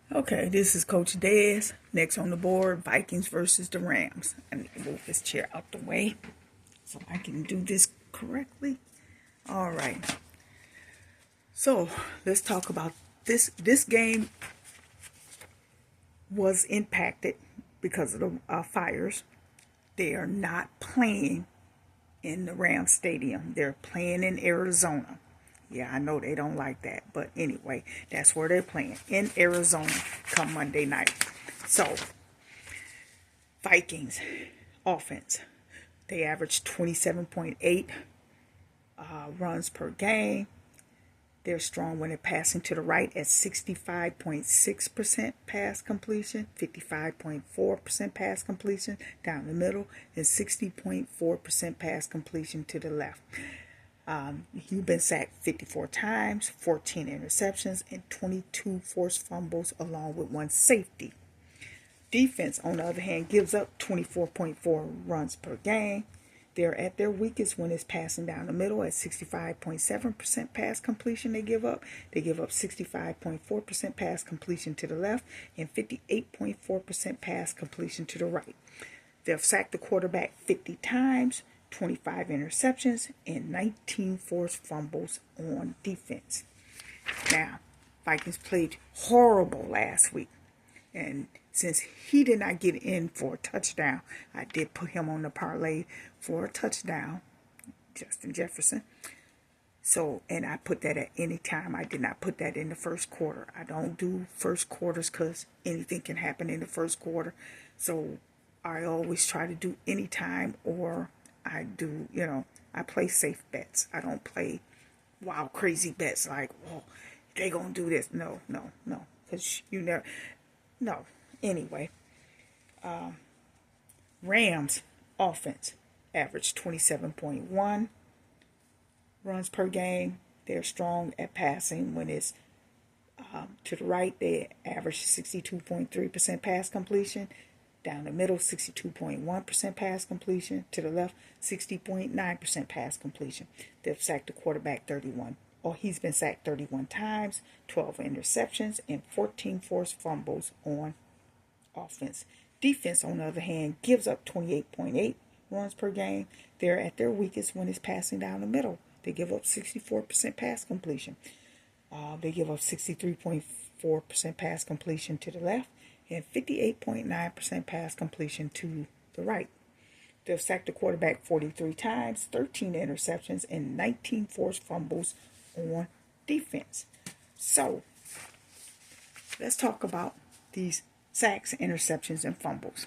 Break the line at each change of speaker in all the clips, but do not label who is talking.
Okay, this is Coach Dez. Next on the board, Vikings versus the Rams. I need to move this chair out the way so I can do this correctly. All right. So let's talk about this. This game was impacted because of the fires. They are not playing in the Rams Stadium. They're playing in Arizona. Yeah, I know they don't like that. But anyway, that's where they're playing, in Arizona, come Monday night. So, Vikings offense. They average 27.8 runs per game. They're strong when they're passing to the right at 65.6% pass completion, 55.4% pass completion down the middle, and 60.4% pass completion to the left. You've been sacked 54 times, 14 interceptions, and 22 forced fumbles, along with one safety. Defense, on the other hand, gives up 24.4 runs per game. They're at their weakest when it's passing down the middle at 65.7% pass completion they give up. They give up 65.4% pass completion to the left and 58.4% pass completion to the right. They've sacked the quarterback 50 times, 25 interceptions, and 19 forced fumbles on defense. Now, Vikings played horrible last week. And since he did not get in for a touchdown, I did put him on the parlay for a touchdown, Justin Jefferson. So, and I put that at any time. I did not put that in the first quarter. I don't do first quarters because anything can happen in the first quarter. So, I always try to do any time, or I do, I play safe bets. I don't play wild, crazy bets like, oh, they going to do this. No. Because you never... No. Anyway, Rams offense average 27.1 runs per game. They're strong at passing when it's to the right. They average 62.3% pass completion. Down the middle, 62.1% pass completion. To the left, 60.9% pass completion. They've sacked the quarterback 31. He's been sacked 31 times, 12 interceptions, and 14 forced fumbles on offense. Defense, on the other hand, gives up 28.8 runs per game. They're at their weakest when it's passing down the middle. They give up 64% pass completion. They give up 63.4% pass completion to the left and 58.9% pass completion to the right. They've sacked the quarterback 43 times, 13 interceptions, and 19 forced fumbles on defense. So, let's talk about these sacks, interceptions, and fumbles.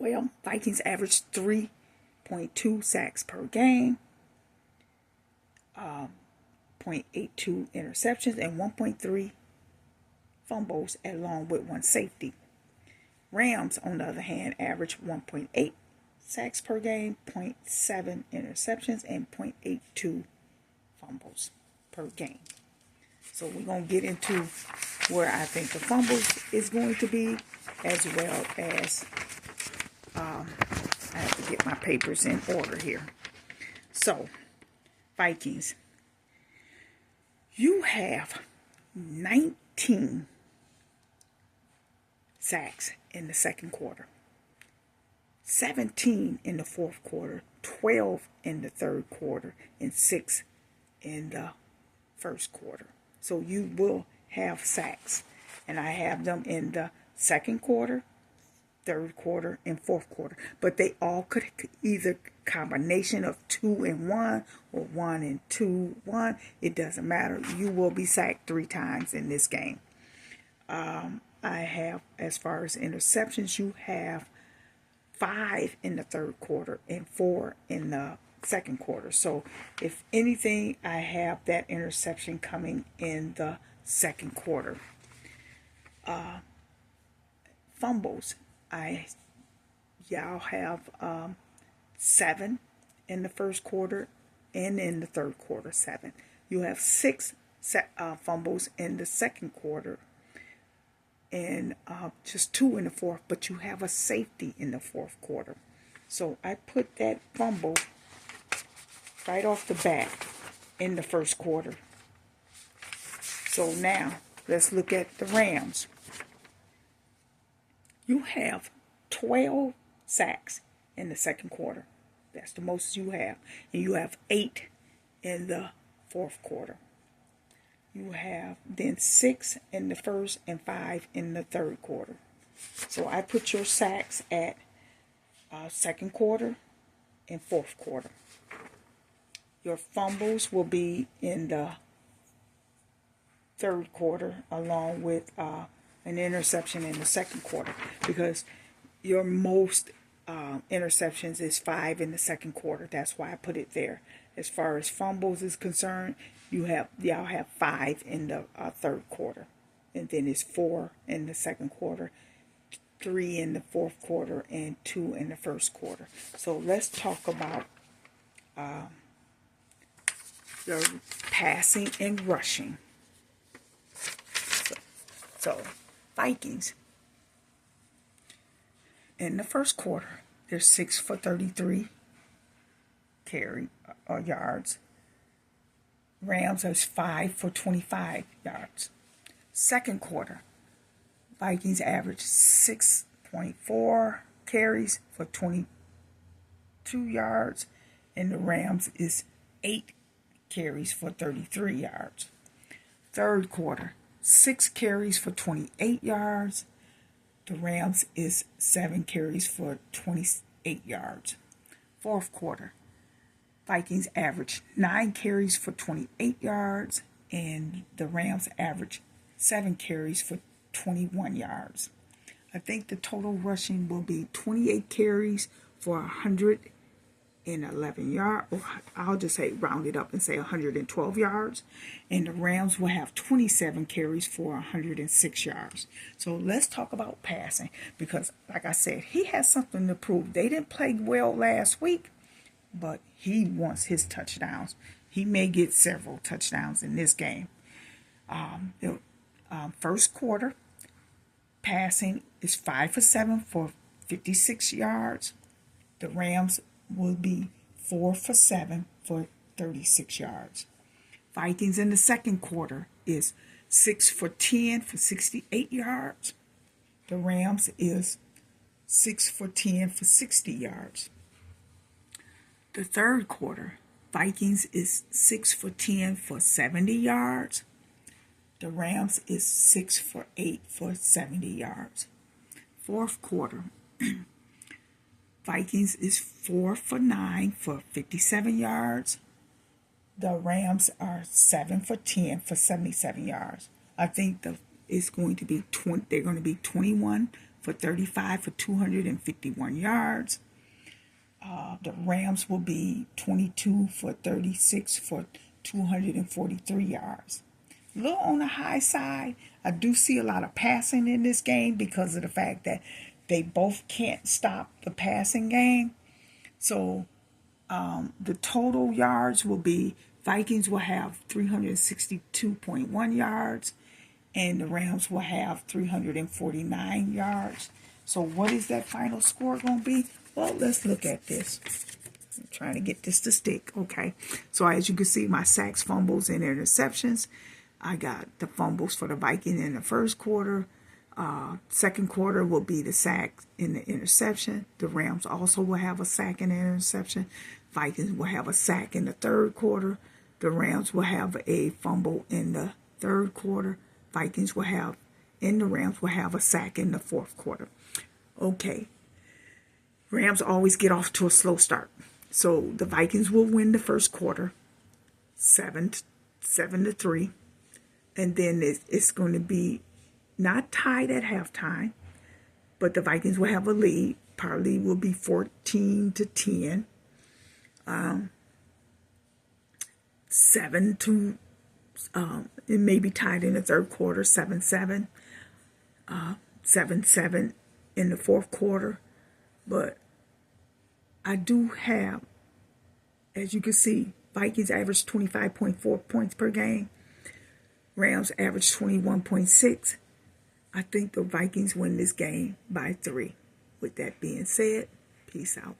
Well, Vikings average 3.2 sacks per game, 0.82 interceptions, and 1.3 fumbles, along with one safety. Rams, on the other hand, average 1.8 sacks per game, 0.7 interceptions, and 0.82 fumbles per game. So we're going to get into where I think the fumbles is going to be, as well as I have to get my papers in order here. So, Vikings, you have 19 sacks in the second quarter, 17 in the fourth quarter, 12 in the third quarter, and 6 in the first quarter. So you will have sacks. And I have them in the second quarter, third quarter, and fourth quarter. But they all could either combination of 2 and 1 or 1 and 2, 1. It doesn't matter. You will be sacked 3 times in this game. I have, as far as interceptions, you have 5 in the third quarter and 4 in the second quarter. So if anything, I have that interception coming in the second quarter. Fumbles, y'all have 7 in the first quarter and in the third quarter, 7. You have 6 fumbles in the second quarter and just 2 in the fourth, but you have a safety in the fourth quarter. So I put that fumble right off the bat in the first quarter. So now let's look at the Rams. You have 12 sacks in the second quarter. That's the most you have. And you have 8 in the fourth quarter. You have then 6 in the first and 5 in the third quarter. So I put your sacks at second quarter and fourth quarter. Your fumbles will be in the third quarter, along with an interception in the second quarter, because your most interceptions is 5 in the second quarter. That's why I put it there. As far as fumbles is concerned, y'all have 5 in the third quarter, and then it's 4 in the second quarter, 3 in the fourth quarter, and 2 in the first quarter. So let's talk about your passing and rushing. So Vikings, in the first quarter, they're 6 for 33 yards. Rams is 5 for 25 yards. Second quarter, Vikings average 6.4 carries for 22 yards, and the Rams is 8 carries for 33 yards. Third quarter, 6 carries for 28 yards. The Rams is 7 carries for 28 yards. Fourth quarter, Vikings average 9 carries for 28 yards, and the Rams average 7 carries for 21 yards. I think the total rushing will be 28 carries for 111 yards, or I'll just say round it up and say 112 yards, and the Rams will have 27 carries for 106 yards. So let's talk about passing, because like I said, he has something to prove. They didn't play well last week, but he wants his touchdowns. He may get several touchdowns in this game. First quarter, passing is 5 for 7 for 56 yards. The Rams will be 4 for 7 for 36 yards. Vikings in the second quarter is 6 for 10 for 68 yards. The Rams is 6 for 10 for 60 yards. The third quarter, Vikings is 6 for 10 for 70 yards. The Rams is 6 for 8 for 70 yards. Fourth quarter, Vikings is 4 for 9 for 57 yards. The Rams are 7 for 10 for 77 yards. I think they're going to be 21 for 35 for 251 yards. The Rams will be 22 for 36 for 243 yards. A little on the high side. I do see a lot of passing in this game because of the fact that they both can't stop the passing game. So the total yards will be, Vikings will have 362.1 yards, and the Rams will have 349 yards. So what is that final score going to be? Well, let's look at this. I'm trying to get this to stick. Okay. So as you can see, my sacks, fumbles, and interceptions. I got the fumbles for the Vikings in the first quarter. Second quarter will be the sack and the interception. The Rams also will have a sack and an interception. Vikings will have a sack in the third quarter. The Rams will have a fumble in the third quarter. Vikings will have, and the Rams will have a sack in the fourth quarter. Okay. Rams always get off to a slow start. So the Vikings will win the first quarter, 7-3. And then it's going to be not tied at halftime, but the Vikings will have a lead. Probably will be 14-10. 7-2. It may be tied in the third quarter, 7-7. 7-7 in the fourth quarter. But I do have, as you can see, Vikings average 25.4 points per game. Rams average 21.6. I think the Vikings win this game by 3. With that being said, peace out.